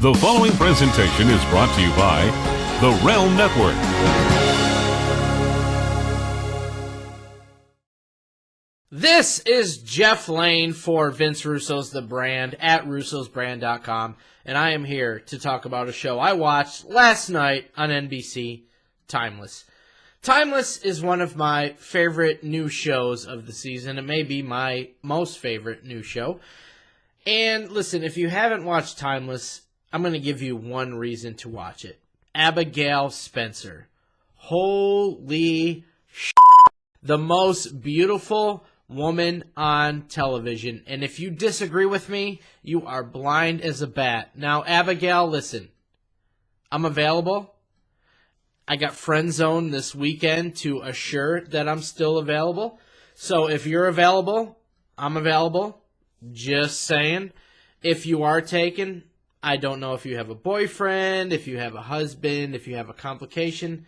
The following presentation is brought to you by the Realm Network. This is Jeff Lane for Vince Russo's The Brand at russosbrand.com, and I am here to talk about a show I watched last night on NBC, Timeless. Timeless is one of my favorite new shows of the season. It may be my most favorite new show. And listen, if you haven't watched Timeless, I'm going to give you one reason to watch it. Abigail Spencer. Holy shit. The most beautiful woman on television. And if you disagree with me, you are blind as a bat. Now, Abigail, listen. I'm available. I got friend zone this weekend to assure that I'm still available. So if you're available, I'm available. Just saying. If you are taken, I don't know if you have a boyfriend, if you have a husband, if you have a complication,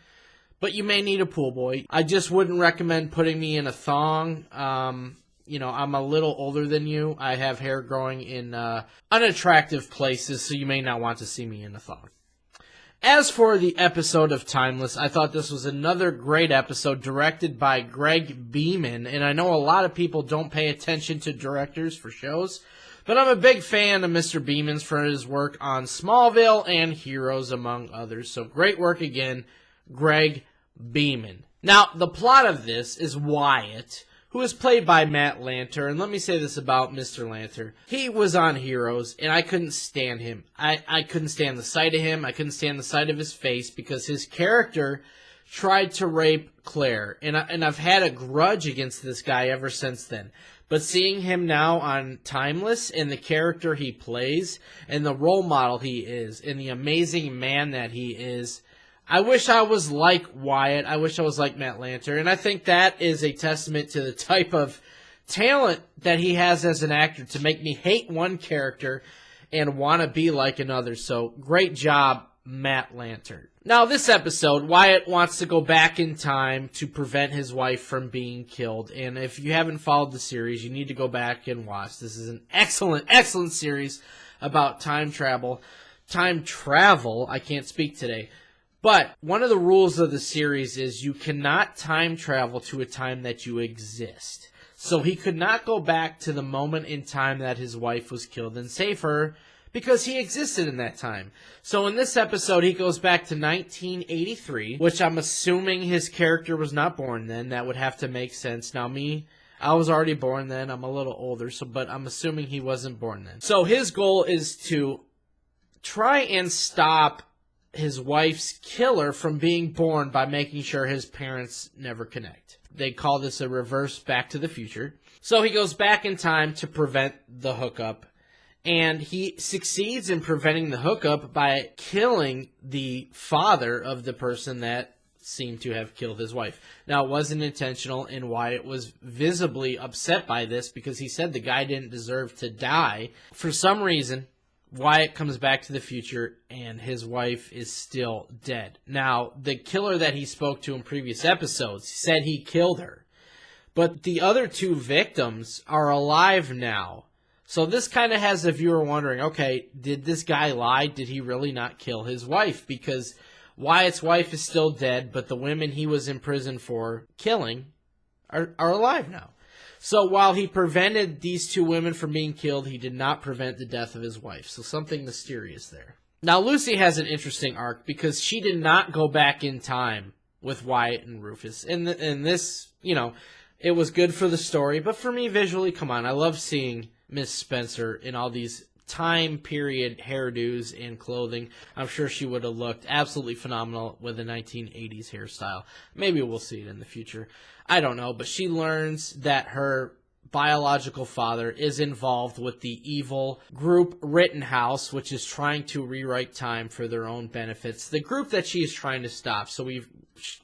but you may need a pool boy. I just wouldn't recommend putting me in a thong. I'm a little older than you. I have hair growing in unattractive places, so you may not want to see me in a thong. As for the episode of Timeless, I thought this was another great episode directed by Greg Beeman, and I know a lot of people don't pay attention to directors for shows, but I'm a big fan of Mr. Beeman's for his work on Smallville and Heroes, among others. So great work again, Greg Beeman. Now, the plot of this is Wyatt, who is played by Matt Lanter. And let me say this about Mr. Lanter. He was on Heroes, and I couldn't stand him. I couldn't stand the sight of him. I couldn't stand the sight of his face because his character tried to rape Claire. And I've had a grudge against this guy ever since then. But seeing him now on Timeless and the character he plays and the role model he is and the amazing man that he is, I wish I was like Wyatt. I wish I was like Matt Lanter. And I think that is a testament to the type of talent that he has as an actor to make me hate one character and want to be like another. So great job, Matt Lanter. Now, this episode, Wyatt wants to go back in time to prevent his wife from being killed. And if you haven't followed the series, you need to go back and watch. This is an excellent, excellent series about time travel. Time travel, I can't speak today. But one of the rules of the series is you cannot time travel to a time that you exist. So he could not go back to the moment in time that his wife was killed and save her because he existed in that time. So in this episode, he goes back to 1983, which I'm assuming his character was not born then. That would have to make sense. Now me, I was already born then. I'm a little older, but I'm assuming he wasn't born then. So his goal is to try and stop his wife's killer from being born by making sure his parents never connect. They call this a reverse Back to the Future. So he goes back in time to prevent the hookup, and he succeeds in preventing the hookup by killing the father of the person that seemed to have killed his wife. Now, it wasn't intentional, and Wyatt was visibly upset by this because he said the guy didn't deserve to die. For some reason, Wyatt comes back to the future, and his wife is still dead. Now, the killer that he spoke to in previous episodes said he killed her. But the other two victims are alive now. So this kind of has the viewer wondering, okay, did this guy lie? Did he really not kill his wife? Because Wyatt's wife is still dead, but the women he was in prison for killing are alive now. So while he prevented these two women from being killed, he did not prevent the death of his wife. So something mysterious there. Now, Lucy has an interesting arc because she did not go back in time with Wyatt and Rufus. And this, it was good for the story. But for me, visually, come on, I love seeing Miss Spencer in all these time period hairdos and clothing. I'm sure she would have looked absolutely phenomenal with a 1980s hairstyle. Maybe we'll see it in the future. I don't know, but she learns that her biological father is involved with the evil group Rittenhouse, which is trying to rewrite time for their own benefits. The group that she is trying to stop. So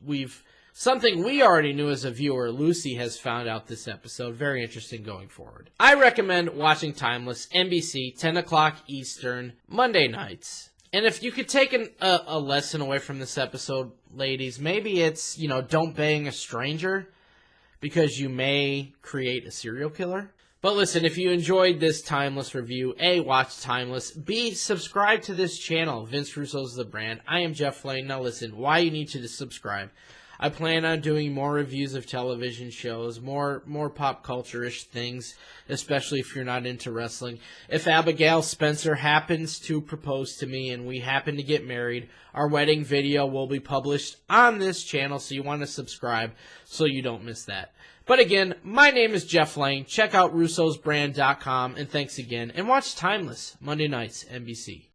we've something we already knew as a viewer, Lucy has found out this episode. Very interesting going forward. I recommend watching Timeless, NBC, 10 o'clock Eastern, Monday nights. And if you could take a lesson away from this episode, ladies, maybe it's, don't bang a stranger because you may create a serial killer. But listen, if you enjoyed this Timeless review, A, watch Timeless, B, subscribe to this channel, Vince Russo's The Brand. I am Jeff Lane. Now listen, why you need to subscribe. I plan on doing more reviews of television shows, more pop culture-ish things, especially if you're not into wrestling. If Abigail Spencer happens to propose to me and we happen to get married, our wedding video will be published on this channel, so you want to subscribe so you don't miss that. But again, my name is Jeff Lane. Check out russosbrand.com, and thanks again. And watch Timeless, Monday nights, NBC.